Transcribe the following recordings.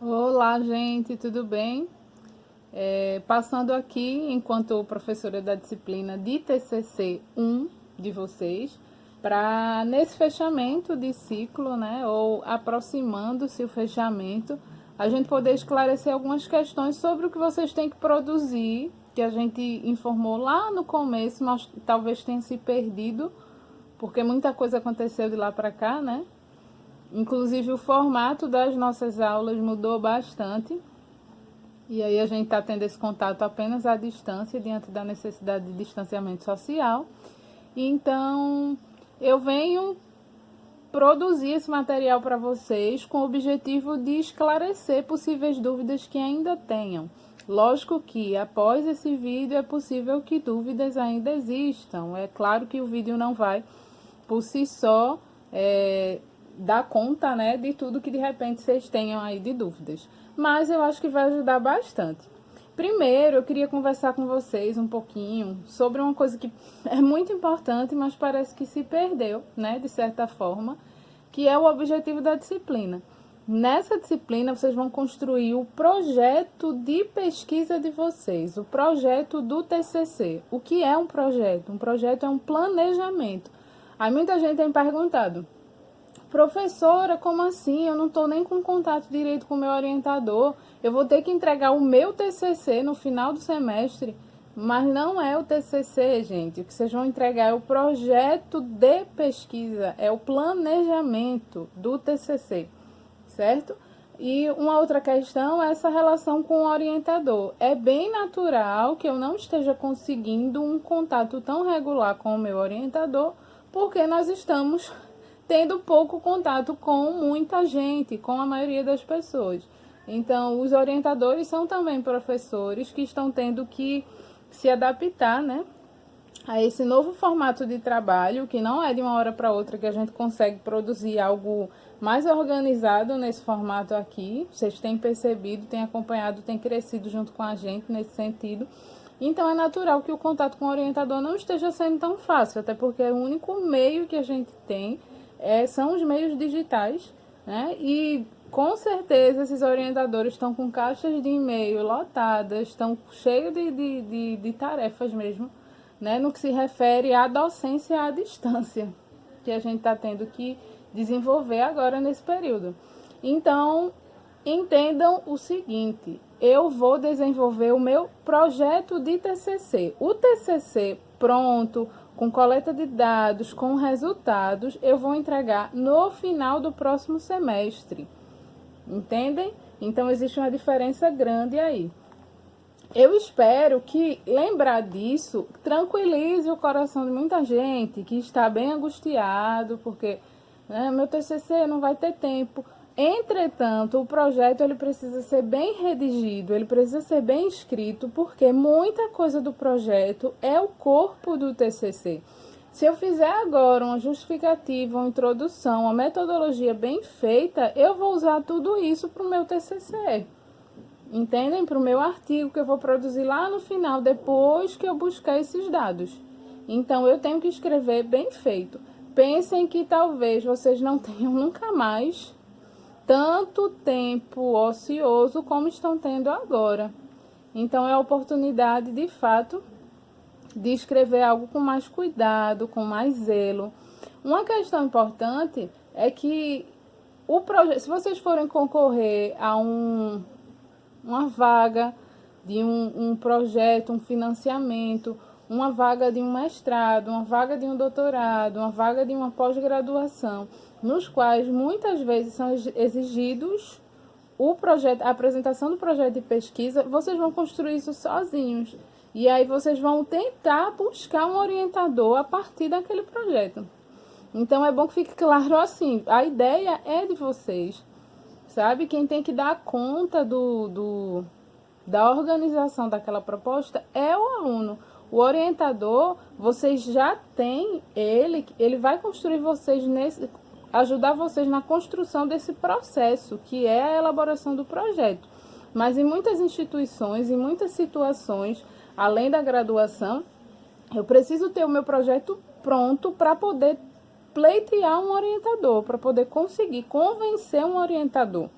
Olá, gente, tudo bem? Passando aqui, enquanto professora da disciplina de TCC 1 de vocês, para nesse fechamento de ciclo, né, ou aproximando-se o fechamento, a gente poder esclarecer algumas questões sobre o que vocês têm que produzir, que a gente informou lá no começo, mas talvez tenha se perdido, porque muita coisa aconteceu de lá para cá, né? Inclusive o formato das nossas aulas mudou bastante. E aí a gente está tendo esse contato apenas à distância, diante da necessidade de distanciamento social. Então, eu venho produzir esse material para vocês com o objetivo de esclarecer possíveis dúvidas que ainda tenham. Lógico que após esse vídeo é possível que dúvidas ainda existam. É claro que o vídeo não vai, por si só, dar conta, né, de tudo que de repente vocês tenham aí de dúvidas. Mas eu acho que vai ajudar bastante. Primeiro, eu queria conversar com vocês um pouquinho sobre uma coisa que é muito importante, mas parece que se perdeu, né, de certa forma, que é o objetivo da disciplina. Nessa disciplina, vocês vão construir o projeto de pesquisa de vocês, o projeto do TCC. O que é um projeto? Um projeto é um planejamento. Aí muita gente tem perguntado: professora, como assim? Eu não estou nem com contato direito com o meu orientador. Eu vou ter que entregar o meu TCC no final do semestre. Mas não é o TCC, gente. O que vocês vão entregar é o projeto de pesquisa, é o planejamento do TCC, certo? E uma outra questão é essa relação com o orientador. É bem natural que eu não esteja conseguindo um contato tão regular com o meu orientador, porque nós estamos tendo pouco contato com muita gente, com a maioria das pessoas. Então, os orientadores são também professores que estão tendo que se adaptar, né, a esse novo formato de trabalho, que não é de uma hora para outra que a gente consegue produzir algo mais organizado nesse formato aqui. Vocês têm percebido, têm acompanhado, têm crescido junto com a gente nesse sentido. Então é natural que o contato com o orientador não esteja sendo tão fácil, até porque o único meio que a gente tem são os meios digitais, né? E com certeza esses orientadores estão com caixas de e-mail lotadas, estão cheios de tarefas mesmo, né? No que se refere à docência à distância, que a gente está tendo que desenvolver agora nesse período. Então, entendam o seguinte: eu vou desenvolver o meu projeto de TCC. O TCC pronto, com coleta de dados, com resultados, eu vou entregar no final do próximo semestre. Entendem? Então, existe uma diferença grande aí. Eu espero que lembrar disso tranquilize o coração de muita gente que está bem angustiado, porque, né, meu TCC não vai ter tempo. Entretanto, o projeto ele precisa ser bem redigido, ele precisa ser bem escrito, porque muita coisa do projeto é o corpo do TCC. Se eu fizer agora uma justificativa, uma introdução, uma metodologia bem feita, eu vou usar tudo isso para o meu TCC. Entendem? Para o meu artigo que eu vou produzir lá no final, depois que eu buscar esses dados. Então, eu tenho que escrever bem feito. Pensem que talvez vocês não tenham nunca mais tanto tempo ocioso como estão tendo agora. Então, é a oportunidade, de fato, de escrever algo com mais cuidado, com mais zelo. Uma questão importante é que se vocês forem concorrer a uma vaga de um projeto, um financiamento, uma vaga de um mestrado, uma vaga de um doutorado, uma vaga de uma pós-graduação, nos quais muitas vezes são exigidos a apresentação do projeto de pesquisa, vocês vão construir isso sozinhos. E aí vocês vão tentar buscar um orientador a partir daquele projeto. Então é bom que fique claro assim, a ideia é de vocês, sabe? Quem tem que dar conta da organização daquela proposta é o aluno. O orientador, vocês já têm ele vai construir vocês ajudar vocês na construção desse processo, que é a elaboração do projeto. Mas em muitas instituições, em muitas situações, além da graduação, eu preciso ter o meu projeto pronto para poder pleitear um orientador, para poder conseguir convencer um orientador.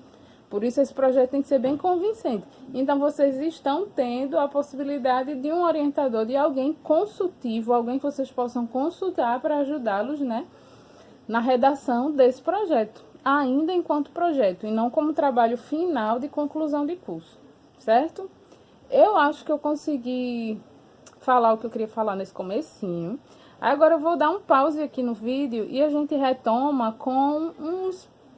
Por isso esse projeto tem que ser bem convincente. Então vocês estão tendo a possibilidade de um orientador, de alguém consultivo, alguém que vocês possam consultar para ajudá-los, né, na redação desse projeto, ainda enquanto projeto, e não como trabalho final de conclusão de curso, certo? Eu acho que eu consegui falar o que eu queria falar nesse comecinho. Agora eu vou dar um pause aqui no vídeo e a gente retoma com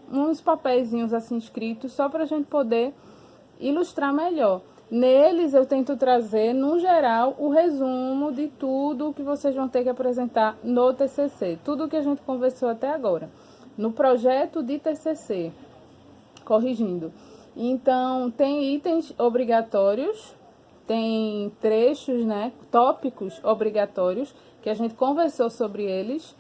uns papeizinhos assim escritos, só para a gente poder ilustrar melhor. Neles eu tento trazer, no geral, o resumo de tudo que vocês vão ter que apresentar no TCC. Tudo que a gente conversou até agora. No projeto de TCC, corrigindo. Então, tem itens obrigatórios, tem trechos, né, tópicos obrigatórios, que a gente conversou sobre eles.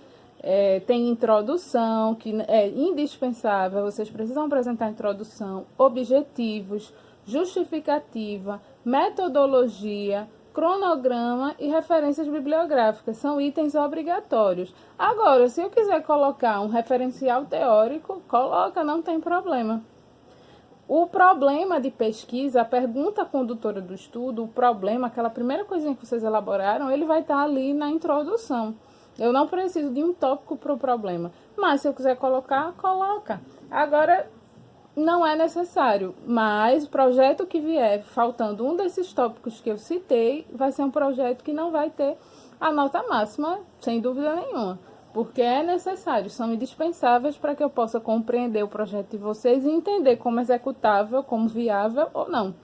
Tem introdução, que é indispensável, vocês precisam apresentar introdução, objetivos, justificativa, metodologia, cronograma e referências bibliográficas. São itens obrigatórios. Agora, se eu quiser colocar um referencial teórico, coloca, não tem problema. O problema de pesquisa, a pergunta condutora do estudo, o problema, aquela primeira coisinha que vocês elaboraram, ele vai estar ali na introdução. Eu não preciso de um tópico para o problema. Mas se eu quiser colocar, coloca. Agora, não é necessário. Mas o projeto que vier faltando um desses tópicos que eu citei, vai ser um projeto que não vai ter a nota máxima, sem dúvida nenhuma. Porque é necessário, são indispensáveis para que eu possa compreender o projeto de vocês e entender como executável, como viável ou não.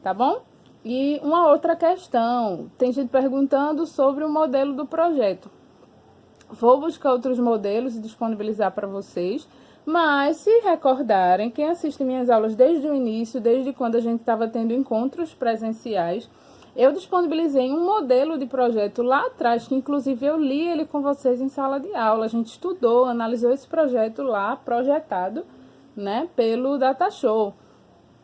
Tá bom? E uma outra questão, tem gente perguntando sobre o modelo do projeto. Vou buscar outros modelos e disponibilizar para vocês, mas se recordarem, quem assiste minhas aulas desde o início, desde quando a gente estava tendo encontros presenciais, eu disponibilizei um modelo de projeto lá atrás, que inclusive eu li ele com vocês em sala de aula. A gente estudou, analisou esse projeto lá, projetado, né, pelo DataShow.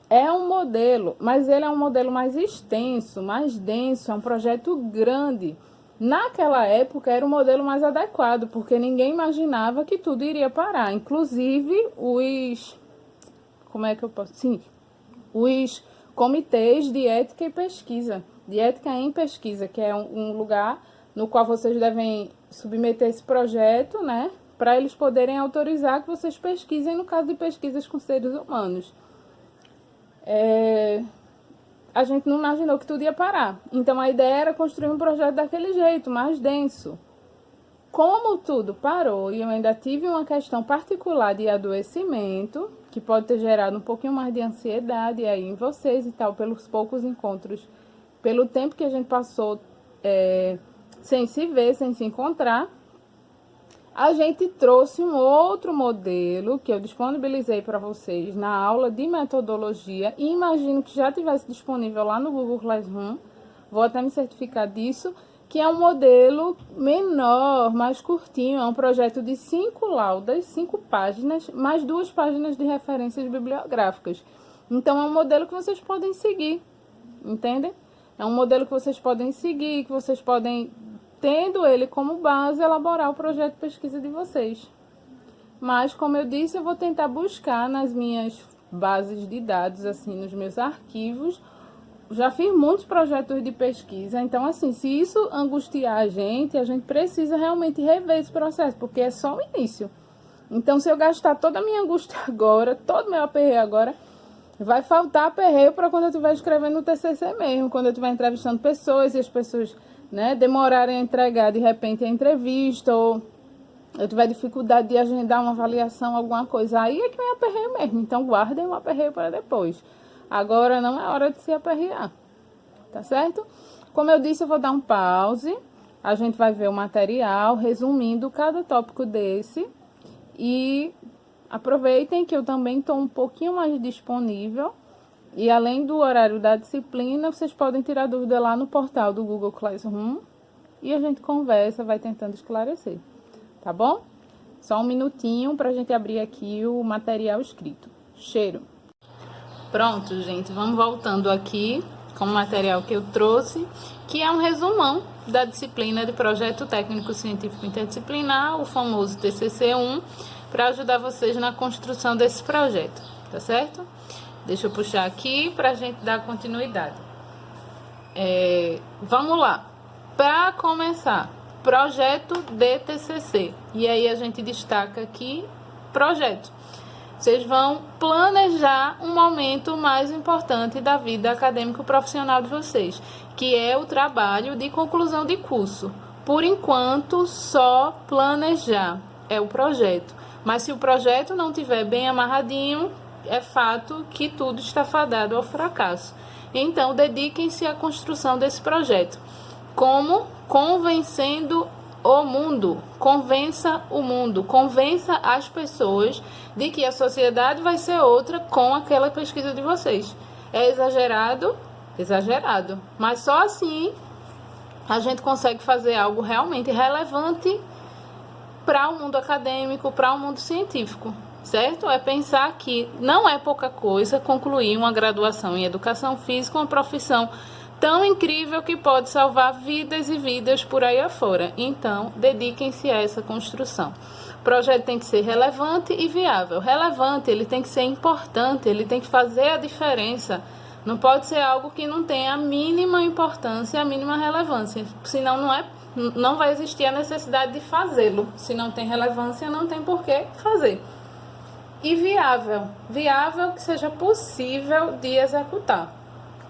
É um modelo, mas ele é um modelo mais extenso, mais denso, é um projeto grande. Naquela época era o modelo mais adequado, porque ninguém imaginava que tudo iria parar. Inclusive os comitês de ética e pesquisa, de ética em pesquisa, que é um lugar no qual vocês devem submeter esse projeto, né, para eles poderem autorizar que vocês pesquisem no caso de pesquisas com seres humanos. A gente não imaginou que tudo ia parar. Então a ideia era construir um projeto daquele jeito, mais denso. Como tudo parou e eu ainda tive uma questão particular de adoecimento, que pode ter gerado um pouquinho mais de ansiedade aí em vocês e tal, pelos poucos encontros, pelo tempo que a gente passou sem se ver, sem se encontrar, a gente trouxe um outro modelo que eu disponibilizei para vocês na aula de metodologia e imagino que já tivesse disponível lá no Google Classroom, vou até me certificar disso, que é um modelo menor, mais curtinho, é um projeto de 5 laudas, 5 páginas, mais 2 páginas de referências bibliográficas. Então, é um modelo que vocês podem seguir, entendem? É um modelo que vocês podem seguir, que vocês podem, tendo ele como base, elaborar o projeto de pesquisa de vocês. Mas, como eu disse, eu vou tentar buscar nas minhas bases de dados, assim, nos meus arquivos. Já fiz muitos projetos de pesquisa, então, assim, se isso angustiar a gente precisa realmente rever esse processo, porque é só o início. Então, se eu gastar toda a minha angústia agora, todo o meu aperreio agora, vai faltar aperreio para quando eu estiver escrevendo no TCC mesmo, quando eu estiver entrevistando pessoas e as pessoas, né, demorarem a entregar de repente a entrevista, ou eu tiver dificuldade de agendar uma avaliação, alguma coisa, aí é que vem aperreio mesmo. Então, guardem o aperreio para depois. Agora não é hora de se aperrear, tá certo? Como eu disse, eu vou dar um pause, a gente vai ver o material, resumindo cada tópico desse, e aproveitem que eu também estou um pouquinho mais disponível, e além do horário da disciplina, vocês podem tirar dúvida lá no portal do Google Classroom, e a gente conversa, vai tentando esclarecer, tá bom? Só um minutinho para a gente abrir aqui o material escrito. Cheiro! Pronto, gente, vamos voltando aqui com o material que eu trouxe, que é um resumão da disciplina de Projeto Técnico Científico Interdisciplinar, o famoso TCC1, para ajudar vocês na construção desse projeto. tá certo? Deixa eu puxar aqui pra gente dar continuidade. Vamos lá. Para começar, projeto de TCC. E aí a gente destaca aqui projeto. Vocês vão planejar um momento mais importante da vida acadêmico profissional de vocês, que é o trabalho de conclusão de curso. Por enquanto, só planejar é o projeto. Mas se o projeto não estiver bem amarradinho, é fato que tudo está fadado ao fracasso. Então, dediquem-se à construção desse projeto. Como? Convencendo o mundo. Convença o mundo. Convença as pessoas de que a sociedade vai ser outra com aquela pesquisa de vocês. É exagerado? Exagerado. Mas só assim a gente consegue fazer algo realmente relevante para o mundo acadêmico, para o mundo científico, certo? É pensar que não é pouca coisa concluir uma graduação em educação física, uma profissão tão incrível que pode salvar vidas e vidas por aí afora. Então, dediquem-se a essa construção. O projeto tem que ser relevante e viável. Relevante, ele tem que ser importante, ele tem que fazer a diferença. Não pode ser algo que não tenha a mínima importância, a mínima relevância. Senão não vai existir a necessidade de fazê-lo. Se não tem relevância, não tem por que fazer. E viável. Viável que seja possível de executar.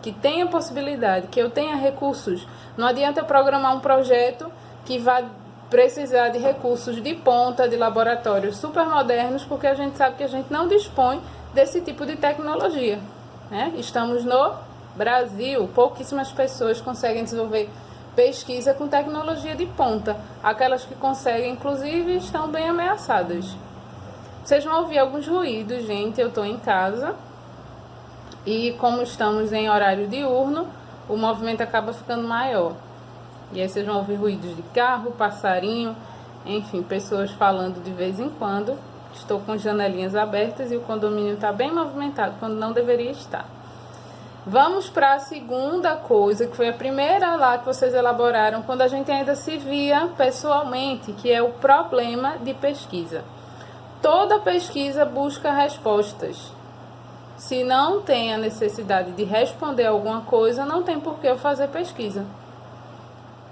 Que tenha possibilidade, que eu tenha recursos. Não adianta eu programar um projeto que vai precisar de recursos de ponta, de laboratórios super modernos, porque a gente sabe que a gente não dispõe desse tipo de tecnologia, né? Estamos no Brasil, pouquíssimas pessoas conseguem desenvolver pesquisa com tecnologia de ponta. Aquelas que conseguem, inclusive, estão bem ameaçadas. Vocês vão ouvir alguns ruídos, gente. Eu estou em casa e, como estamos em horário diurno, o movimento acaba ficando maior. E aí vocês vão ouvir ruídos de carro, passarinho, enfim, pessoas falando de vez em quando. Estou com janelinhas abertas e o condomínio está bem movimentado, quando não deveria estar. Vamos para a segunda coisa, que foi a primeira lá que vocês elaboraram, quando a gente ainda se via pessoalmente, que é o problema de pesquisa. Toda pesquisa busca respostas. Se não tem a necessidade de responder alguma coisa, não tem por que eu fazer pesquisa.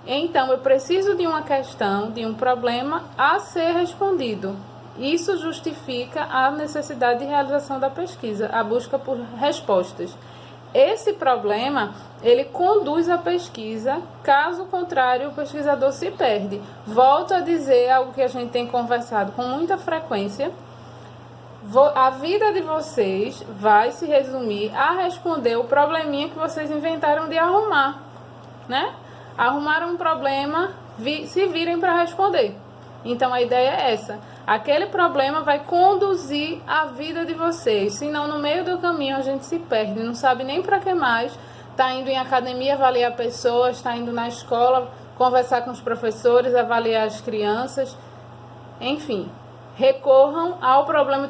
Então, eu preciso de uma questão, de um problema a ser respondido. Isso justifica a necessidade de realização da pesquisa, a busca por respostas. Esse problema, ele conduz a pesquisa, caso contrário, o pesquisador se perde. Volto a dizer algo que a gente tem conversado com muita frequência. A vida de vocês vai se resumir a responder o probleminha que vocês inventaram de arrumar, né? Arrumaram um problema, se virem para responder. Então, a ideia é essa. Aquele problema vai conduzir a vida de vocês. Senão, no meio do caminho, a gente se perde. Não sabe nem para que mais. Está indo em academia avaliar pessoas. Está indo na escola conversar com os professores, avaliar as crianças. Enfim, recorram ao problema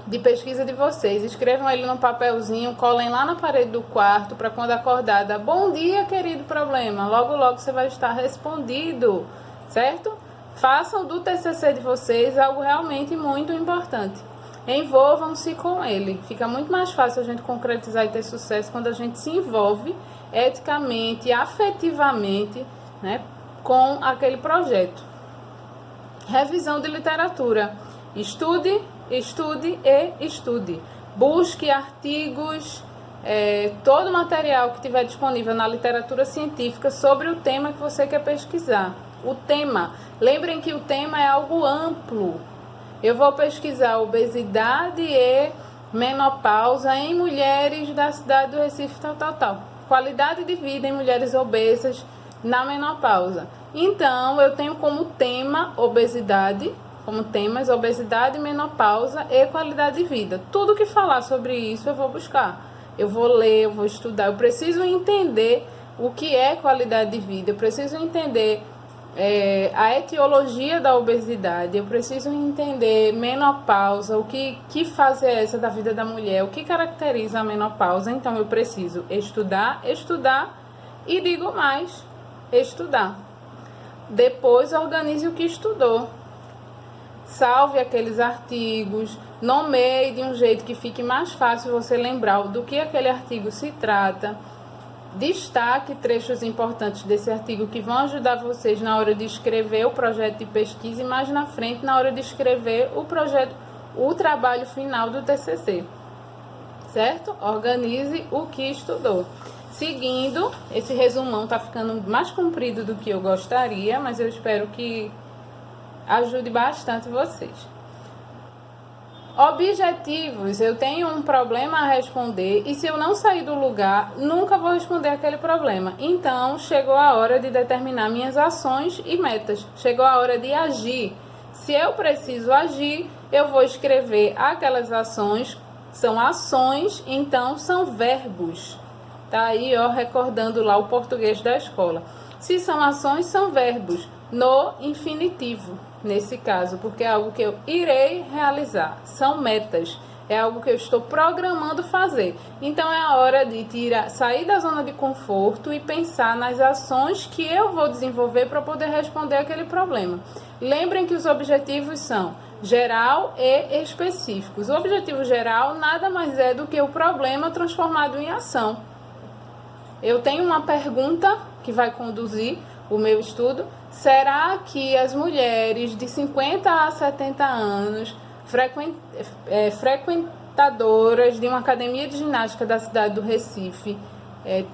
de pesquisa de vocês. Escrevam ele num papelzinho, colhem lá na parede do quarto, para quando acordada, bom dia, querido problema. Logo, logo você vai estar respondido, certo? Façam do TCC de vocês algo realmente muito importante. Envolvam-se com ele. Fica muito mais fácil a gente concretizar e ter sucesso quando a gente se envolve eticamente, afetivamente, né, com aquele projeto. Revisão de literatura. Estude, estude e estude. Busque artigos, todo o material que tiver disponível na literatura científica sobre o tema que você quer pesquisar. O tema. Lembrem que o tema é algo amplo. Eu vou pesquisar obesidade e menopausa em mulheres da cidade do Recife, tal. Qualidade de vida em mulheres obesas na menopausa. Então, eu tenho como tema obesidade, como temas obesidade, menopausa e qualidade de vida. Tudo que falar sobre isso eu vou buscar. Eu vou ler, eu vou estudar. Eu preciso entender o que é qualidade de vida. Eu preciso entender a etiologia da obesidade. Eu preciso entender menopausa, que fase é essa da vida da mulher, o que caracteriza a menopausa. Então, eu preciso estudar e digo mais, estudar. Depois, organize o que estudou. salve aqueles artigos, nomeie de um jeito que fique mais fácil você lembrar do que aquele artigo se trata. Destaque trechos importantes desse artigo que vão ajudar vocês na hora de escrever o projeto de pesquisa e mais na frente na hora de escrever o trabalho final do TCC. Certo? Organize o que estudou. Seguindo, esse resumão está ficando mais comprido do que eu gostaria, mas eu espero que ajude bastante vocês. Objetivos, eu tenho um problema a responder e se eu não sair do lugar, nunca vou responder aquele problema. Então, chegou a hora de determinar minhas ações e metas. Chegou a hora de agir. Se eu preciso agir, eu vou escrever aquelas ações. São ações, então são verbos. Tá aí, ó, recordando lá o português da escola. Se são ações, são verbos no infinitivo. Nesse caso, porque é algo que eu irei realizar, são metas, é algo que eu estou programando fazer. Então é a hora de sair da zona de conforto e pensar nas ações que eu vou desenvolver para poder responder aquele problema. Lembrem que os objetivos são geral e específicos. O objetivo geral nada mais é do que o problema transformado em ação. Eu tenho uma pergunta que vai conduzir o meu estudo. Será que as mulheres de 50 a 70 anos, frequentadoras de uma academia de ginástica da cidade do Recife,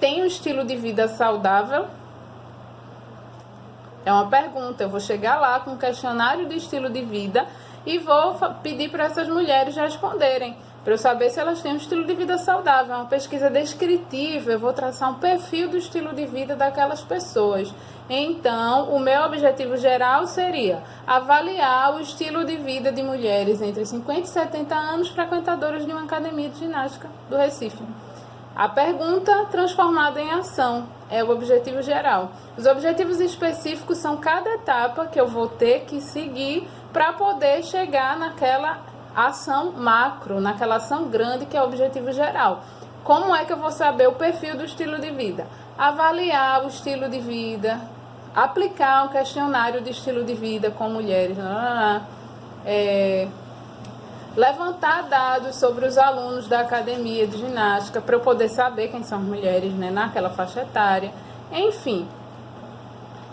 têm um estilo de vida saudável? É uma pergunta. Eu vou chegar lá com um questionário de estilo de vida e vou pedir para essas mulheres responderem, para eu saber se elas têm um estilo de vida saudável. É uma pesquisa descritiva, eu vou traçar um perfil do estilo de vida daquelas pessoas. Então, o meu objetivo geral seria avaliar o estilo de vida de mulheres entre 50 e 70 anos frequentadoras de uma academia de ginástica do Recife. A pergunta transformada em ação é o objetivo geral. Os objetivos específicos são cada etapa que eu vou ter que seguir para poder chegar naquela ação macro, naquela ação grande que é o objetivo geral. Como é que eu vou saber o perfil do estilo de vida? Avaliar o estilo de vida, aplicar um questionário de estilo de vida com mulheres, levantar dados sobre os alunos da academia de ginástica para eu poder saber quem são as mulheres, né, naquela faixa etária. Enfim,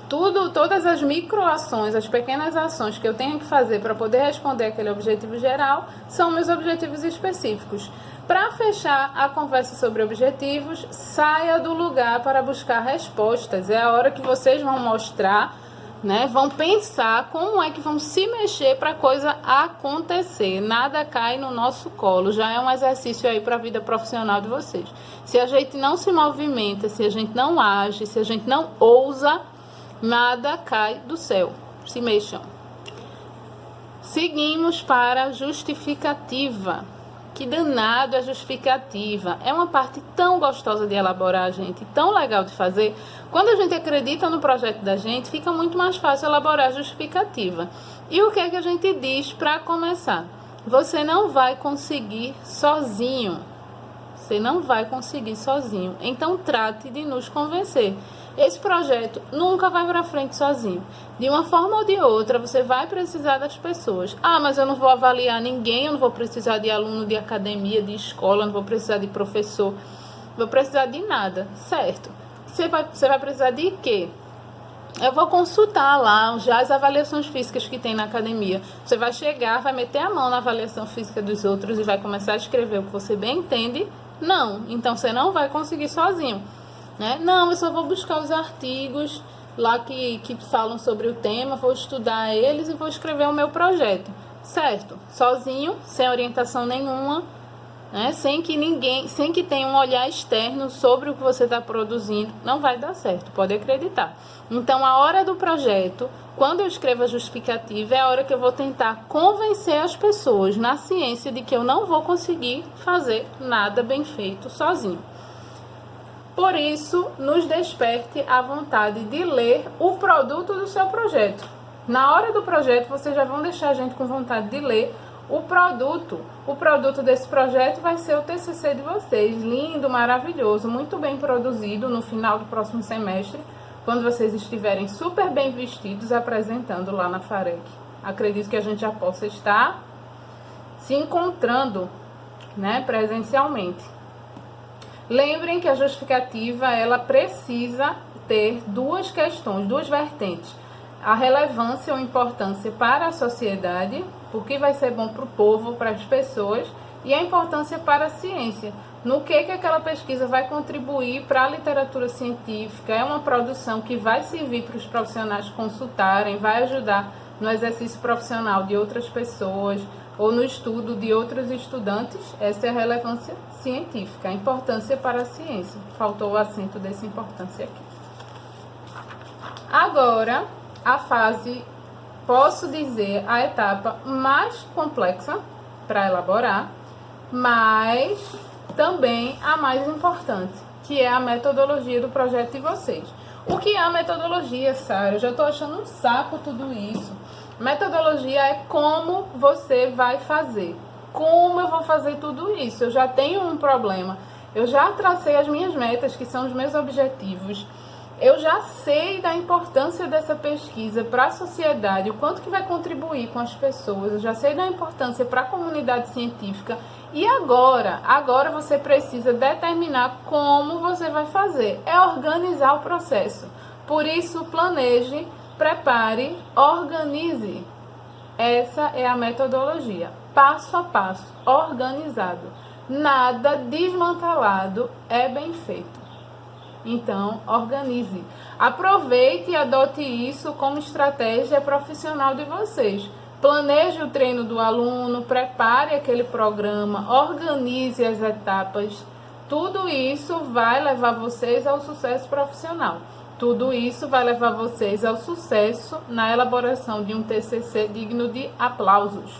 todas as microações, as pequenas ações que eu tenho que fazer para poder responder aquele objetivo geral são meus objetivos específicos. Para fechar a conversa sobre objetivos, saia do lugar para buscar respostas. É a hora que vocês vão mostrar, né, vão pensar como é que vão se mexer para a coisa acontecer. Nada cai no nosso colo, já é um exercício aí para a vida profissional de vocês. Se a gente não se movimenta, se a gente não age, se a gente não ousa, nada cai do céu. Se mexam. Seguimos para a justificativa. Que danado é justificativa. É uma parte tão gostosa de elaborar, gente, tão legal de fazer. Quando a gente acredita no projeto da gente, fica muito mais fácil elaborar a justificativa. E o que é que a gente diz para começar? Você não vai conseguir sozinho. Você não vai conseguir sozinho. Então trate de nos convencer. Esse projeto nunca vai para frente sozinho. De uma forma ou de outra, você vai precisar das pessoas. Ah, mas eu não vou avaliar ninguém, eu não vou precisar de aluno de academia, de escola, não vou precisar de professor, não vou precisar de nada, certo? Você vai precisar de quê? Eu vou consultar lá já as avaliações físicas que tem na academia. Você vai chegar, vai meter a mão na avaliação física dos outros e vai começar a escrever o que você bem entende? Não, então você não vai conseguir sozinho. Né? Não, eu só vou buscar os artigos lá que falam sobre o tema, vou estudar eles e vou escrever o meu projeto, certo? Sozinho, sem orientação nenhuma, né? Sem que tenha um olhar externo sobre o que você está produzindo, não vai dar certo, pode acreditar. Então, a hora do projeto, quando eu escrevo a justificativa, é a hora que eu vou tentar convencer as pessoas na ciência de que eu não vou conseguir fazer nada bem feito sozinho. Por isso, nos desperte a vontade de ler o produto do seu projeto. Na hora do projeto, vocês já vão deixar a gente com vontade de ler o produto. O produto desse projeto vai ser o TCC de vocês. Lindo, maravilhoso, muito bem produzido no final do próximo semestre, quando vocês estiverem super bem vestidos apresentando lá na FAREC. acredito que a gente já possa estar se encontrando, né, presencialmente. Lembrem que a justificativa, ela precisa ter duas questões, duas vertentes. A relevância ou importância para a sociedade, porque vai ser bom para o povo, para as pessoas, e a importância para a ciência. No que aquela pesquisa vai contribuir para a literatura científica, é uma produção que vai servir para os profissionais consultarem, vai ajudar no exercício profissional de outras pessoas, ou no estudo de outros estudantes. Essa é a relevância científica, a importância para a ciência. Faltou o acento dessa importância aqui. Agora, a fase, posso dizer, a etapa mais complexa para elaborar, mas também a mais importante, que é a metodologia do projeto de vocês. O que é a metodologia, Sara? Eu já estou achando um saco tudo isso. Metodologia é como você vai fazer. Como eu vou fazer tudo isso? Eu já tenho um problema. Eu já tracei as minhas metas, que são os meus objetivos. Eu já sei da importância dessa pesquisa para a sociedade, o quanto que vai contribuir com as pessoas. Eu já sei da importância para a comunidade científica. E agora você precisa determinar como você vai fazer. É organizar o processo. Por isso, planeje, prepare, organize. Essa é a metodologia. Passo a passo, organizado. Nada desmantelado é bem feito. Então, organize. Aproveite e adote isso como estratégia profissional de vocês. Planeje o treino do aluno, prepare aquele programa, organize as etapas. Tudo isso vai levar vocês ao sucesso profissional. Tudo isso vai levar vocês ao sucesso na elaboração de um TCC digno de aplausos.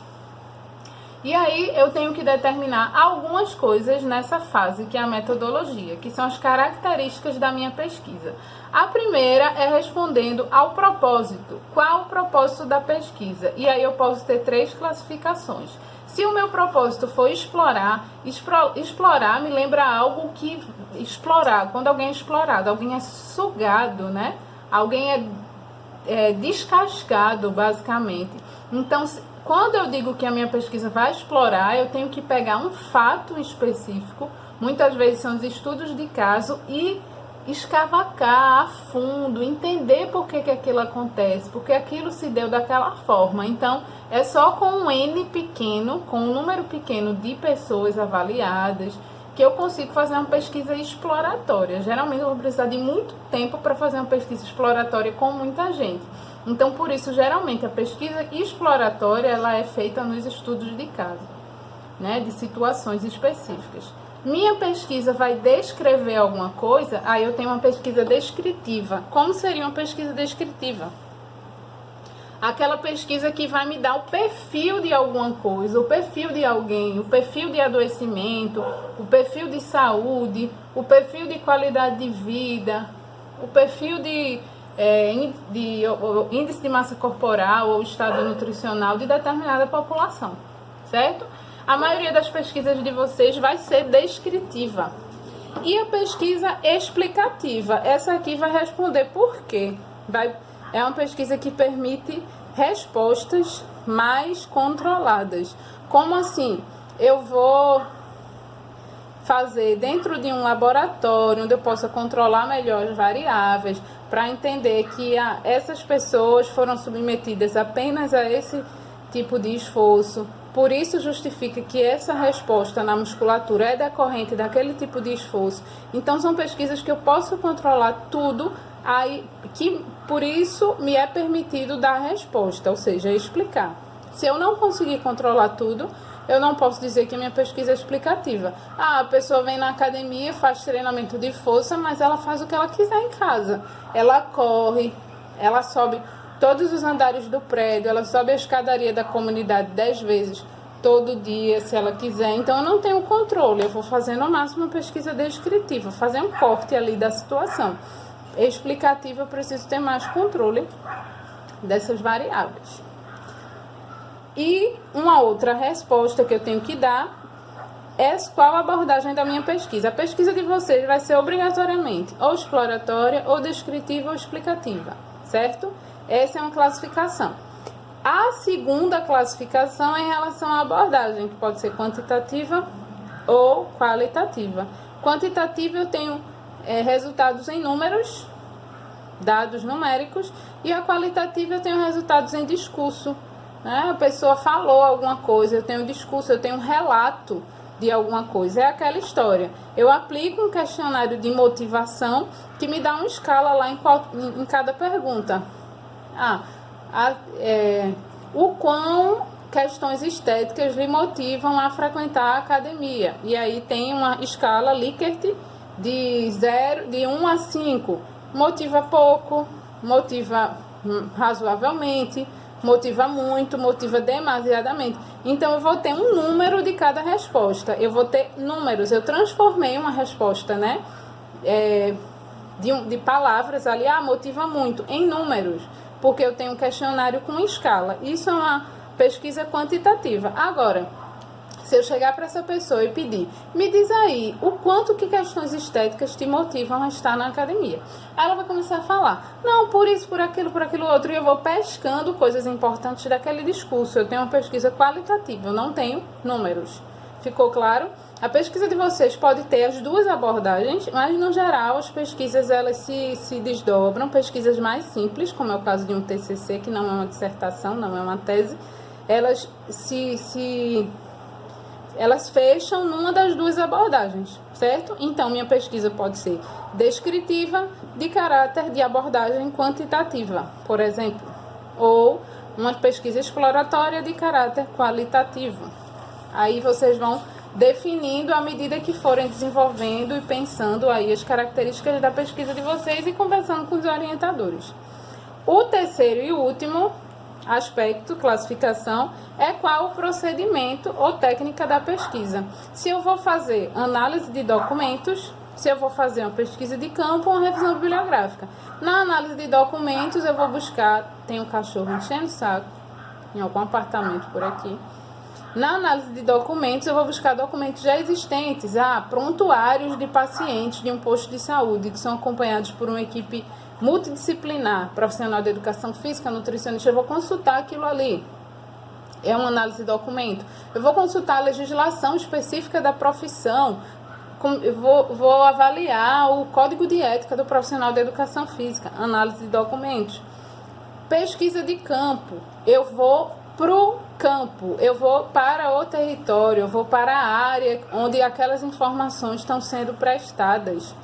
E aí eu tenho que determinar algumas coisas nessa fase, que é a metodologia, que são as características da minha pesquisa. A primeira é respondendo ao propósito. Qual o propósito da pesquisa? E aí eu posso ter 3 classificações. Se o meu propósito for explorar me lembra algo que explorar, quando alguém é explorado, alguém é sugado, né? Alguém é descascado, basicamente. Então, quando eu digo que a minha pesquisa vai explorar, eu tenho que pegar um fato específico, muitas vezes são os estudos de caso, e escavacar a fundo, entender por que aquilo acontece, porque aquilo se deu daquela forma. Então, é só com um N pequeno, com um número pequeno de pessoas avaliadas, que eu consigo fazer uma pesquisa exploratória. Geralmente eu vou precisar de muito tempo para fazer uma pesquisa exploratória com muita gente. Então, por isso, geralmente, a pesquisa exploratória ela é feita nos estudos de caso, né, de situações específicas. Minha pesquisa vai descrever alguma coisa, aí eu tenho uma pesquisa descritiva. Como seria uma pesquisa descritiva? Aquela pesquisa que vai me dar o perfil de alguma coisa, o perfil de alguém, o perfil de adoecimento, o perfil de saúde, o perfil de qualidade de vida, o perfil de índice de massa corporal ou estado nutricional de determinada população, certo? A maioria das pesquisas de vocês vai ser descritiva. E a pesquisa explicativa, essa aqui vai responder por quê. É uma pesquisa que permite respostas mais controladas. Como assim? Eu vou fazer dentro de um laboratório onde eu possa controlar melhor as variáveis, para entender que essas pessoas foram submetidas apenas a esse tipo de esforço. Por isso justifica que essa resposta na musculatura é decorrente daquele tipo de esforço. Então são pesquisas que eu posso controlar tudo, aí, que por isso me é permitido dar a resposta, ou seja, explicar. Se eu não conseguir controlar tudo, eu não posso dizer que a minha pesquisa é explicativa. A pessoa vem na academia, faz treinamento de força, mas ela faz o que ela quiser em casa. Ela corre, ela sobe todos os andares do prédio, ela sobe a escadaria da comunidade 10 vezes todo dia, se ela quiser. Então, eu não tenho controle. Eu vou fazer no máximo uma pesquisa descritiva, fazer um corte ali da situação. Explicativa, eu preciso ter mais controle dessas variáveis. E uma outra resposta que eu tenho que dar é qual a abordagem da minha pesquisa. A pesquisa de vocês vai ser obrigatoriamente ou exploratória, ou descritiva, ou explicativa, certo? Essa é uma classificação. A segunda classificação é em relação à abordagem, que pode ser quantitativa ou qualitativa. Quantitativa eu tenho resultados em números, dados numéricos, e a qualitativa eu tenho resultados em discurso, né? A pessoa falou alguma coisa, eu tenho discurso, eu tenho um relato de alguma coisa, é aquela história. Eu aplico um questionário de motivação que me dá uma escala lá em cada pergunta. O quão questões estéticas lhe motivam a frequentar a academia. E aí tem uma escala Likert de 1 a 5. Motiva pouco, motiva razoavelmente, motiva muito, motiva demasiadamente. Então, eu vou ter um número de cada resposta. Eu vou ter números. Eu transformei uma resposta, né? De palavras ali, motiva muito, em números. Porque eu tenho um questionário com escala. Isso é uma pesquisa quantitativa. Agora, se eu chegar para essa pessoa e pedir, me diz aí, o quanto que questões estéticas te motivam a estar na academia? Ela vai começar a falar, não, por isso, por aquilo outro, e eu vou pescando coisas importantes daquele discurso. Eu tenho uma pesquisa qualitativa, eu não tenho números. Ficou claro? A pesquisa de vocês pode ter as duas abordagens, mas no geral as pesquisas elas se desdobram, pesquisas mais simples, como é o caso de um TCC, que não é uma dissertação, não é uma tese, elas elas fecham numa das duas abordagens, certo? Então, minha pesquisa pode ser descritiva de caráter de abordagem quantitativa, por exemplo, ou uma pesquisa exploratória de caráter qualitativo. Aí vocês vão definindo à medida que forem desenvolvendo e pensando aí as características da pesquisa de vocês e conversando com os orientadores. O terceiro e último aspecto, classificação, é qual o procedimento ou técnica da pesquisa. Se eu vou fazer análise de documentos, se eu vou fazer uma pesquisa de campo ou uma revisão bibliográfica. Na análise de documentos, eu vou buscar, tem um cachorro enchendo o saco, em algum apartamento por aqui. Na análise de documentos, eu vou buscar documentos já existentes, prontuários de pacientes de um posto de saúde, que são acompanhados por uma equipe multidisciplinar, profissional de educação física, nutricionista. Eu vou consultar aquilo ali. É uma análise de documento. Eu vou consultar a legislação específica da profissão. Eu vou avaliar o código de ética do profissional de educação física. Análise de documentos. Pesquisa de campo. Eu vou para o campo, eu vou para o território, eu vou para a área onde aquelas informações estão sendo prestadas,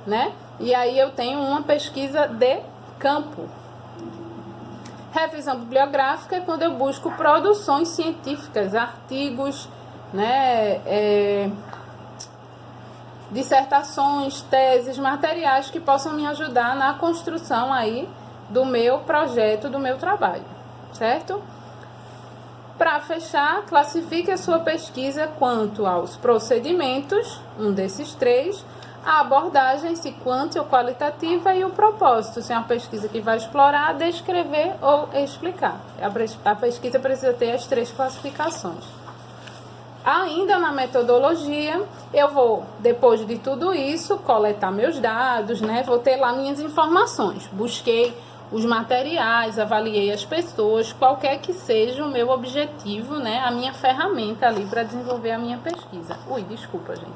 né? E aí eu tenho uma pesquisa de campo. Revisão bibliográfica é quando eu busco produções científicas, artigos, né, dissertações, teses, materiais que possam me ajudar na construção aí do meu projeto, do meu trabalho, certo? Para fechar, classifique a sua pesquisa quanto aos procedimentos, um desses três, a abordagem, se quanto ou qualitativa, e o propósito, se é uma pesquisa que vai explorar, descrever ou explicar. A pesquisa precisa ter as três classificações. Ainda na metodologia, eu vou, depois de tudo isso, coletar meus dados, né? Vou ter lá minhas informações. Busquei os materiais, avaliei as pessoas, qualquer que seja o meu objetivo, né? A minha ferramenta ali para desenvolver a minha pesquisa. Desculpa, gente.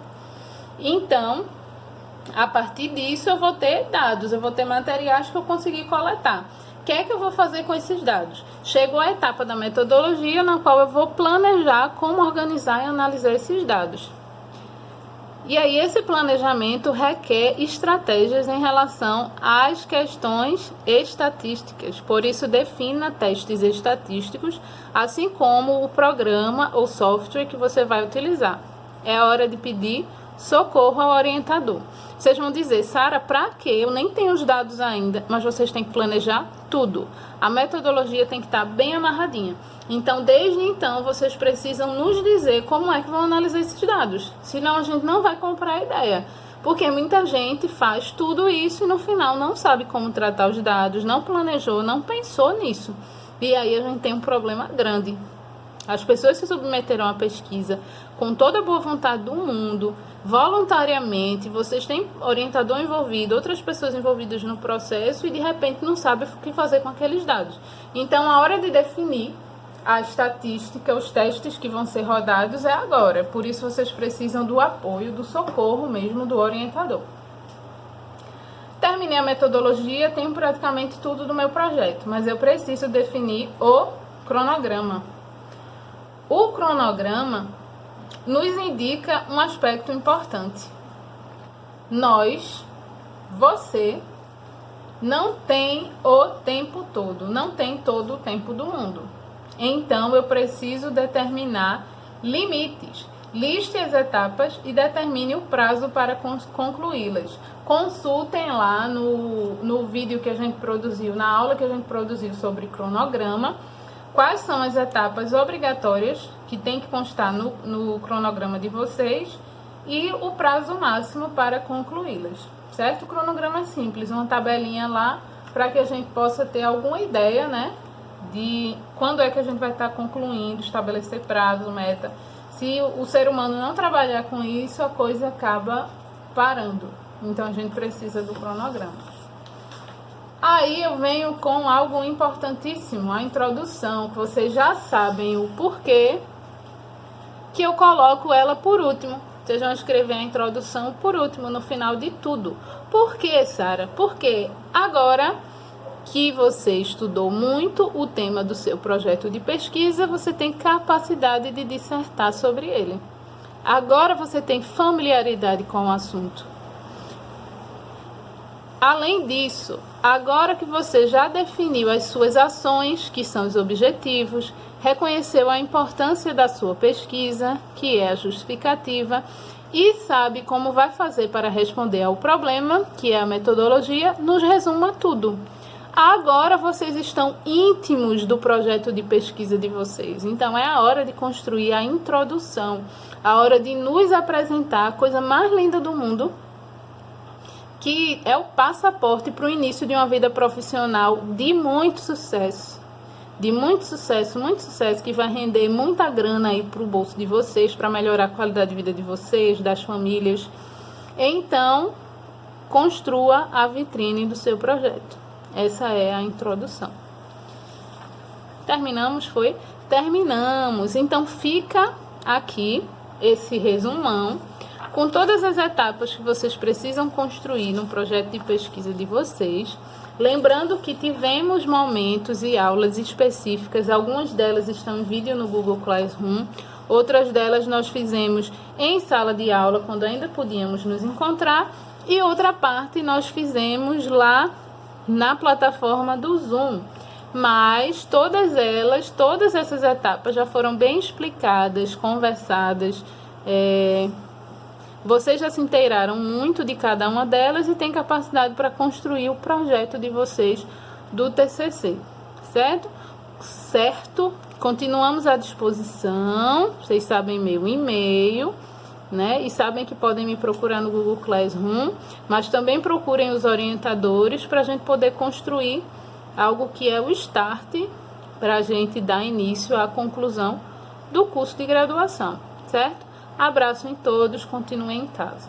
Então, a partir disso, eu vou ter dados, eu vou ter materiais que eu consegui coletar. O que é que eu vou fazer com esses dados? Chegou a etapa da metodologia, na qual eu vou planejar como organizar e analisar esses dados. E aí, esse planejamento requer estratégias em relação às questões estatísticas. Por isso, defina testes estatísticos, assim como o programa ou software que você vai utilizar. É hora de pedir socorro ao orientador. Vocês vão dizer, Sara, para quê? Eu nem tenho os dados ainda, mas vocês têm que planejar tudo. A metodologia tem que estar bem amarradinha. Então, desde então, vocês precisam nos dizer como é que vão analisar esses dados. Senão, a gente não vai comprar a ideia. Porque muita gente faz tudo isso e no final não sabe como tratar os dados, não planejou, não pensou nisso. E aí a gente tem um problema grande. As pessoas se submeteram à pesquisa com toda a boa vontade do mundo, voluntariamente, vocês têm orientador envolvido, outras pessoas envolvidas no processo e de repente não sabem o que fazer com aqueles dados. Então, a hora de definir a estatística, os testes que vão ser rodados é agora. Por isso, vocês precisam do apoio, do socorro mesmo do orientador. Terminei a metodologia, tenho praticamente tudo do meu projeto, mas eu preciso definir o cronograma. O cronograma nos indica um aspecto importante. Você, não tem o tempo todo, não tem todo o tempo do mundo. Então, eu preciso determinar limites. Liste as etapas e determine o prazo para concluí-las. Consultem lá no vídeo que a gente produziu, na aula que a gente produziu sobre cronograma, quais são as etapas obrigatórias que tem que constar no cronograma de vocês e o prazo máximo para concluí-las, certo? O cronograma é simples, uma tabelinha lá para que a gente possa ter alguma ideia, né, de quando é que a gente vai estar concluindo, estabelecer prazo, meta. Se o ser humano não trabalhar com isso, a coisa acaba parando. Então, a gente precisa do cronograma. Aí eu venho com algo importantíssimo, a introdução, que vocês já sabem o porquê que eu coloco ela por último. Vocês vão escrever a introdução por último, no final de tudo. Por quê, Sara? Porque agora que você estudou muito o tema do seu projeto de pesquisa, você tem capacidade de dissertar sobre ele. Agora você tem familiaridade com o assunto. Além disso, agora que você já definiu as suas ações, que são os objetivos, reconheceu a importância da sua pesquisa, que é a justificativa, e sabe como vai fazer para responder ao problema, que é a metodologia, nos resuma tudo. Agora vocês estão íntimos do projeto de pesquisa de vocês. Então é a hora de construir a introdução, a hora de nos apresentar a coisa mais linda do mundo, que é o passaporte para o início de uma vida profissional de muito sucesso. Muito sucesso, que vai render muita grana aí para o bolso de vocês, para melhorar a qualidade de vida de vocês, das famílias. Então, construa a vitrine do seu projeto. Essa é a introdução. Terminamos, foi? Terminamos. Então, fica aqui esse resumão com todas as etapas que vocês precisam construir no projeto de pesquisa de vocês. Lembrando que tivemos momentos e aulas específicas, algumas delas estão em vídeo no Google Classroom, outras delas nós fizemos em sala de aula, quando ainda podíamos nos encontrar, e outra parte nós fizemos lá na plataforma do Zoom. Mas todas essas etapas já foram bem explicadas, conversadas, vocês já se inteiraram muito de cada uma delas e têm capacidade para construir o projeto de vocês do TCC, certo? Certo? Continuamos à disposição, vocês sabem meu e-mail, né? E sabem que podem me procurar no Google Classroom, mas também procurem os orientadores para a gente poder construir algo que é o start para a gente dar início à conclusão do curso de graduação, certo? Abraço em todos, continuem em casa.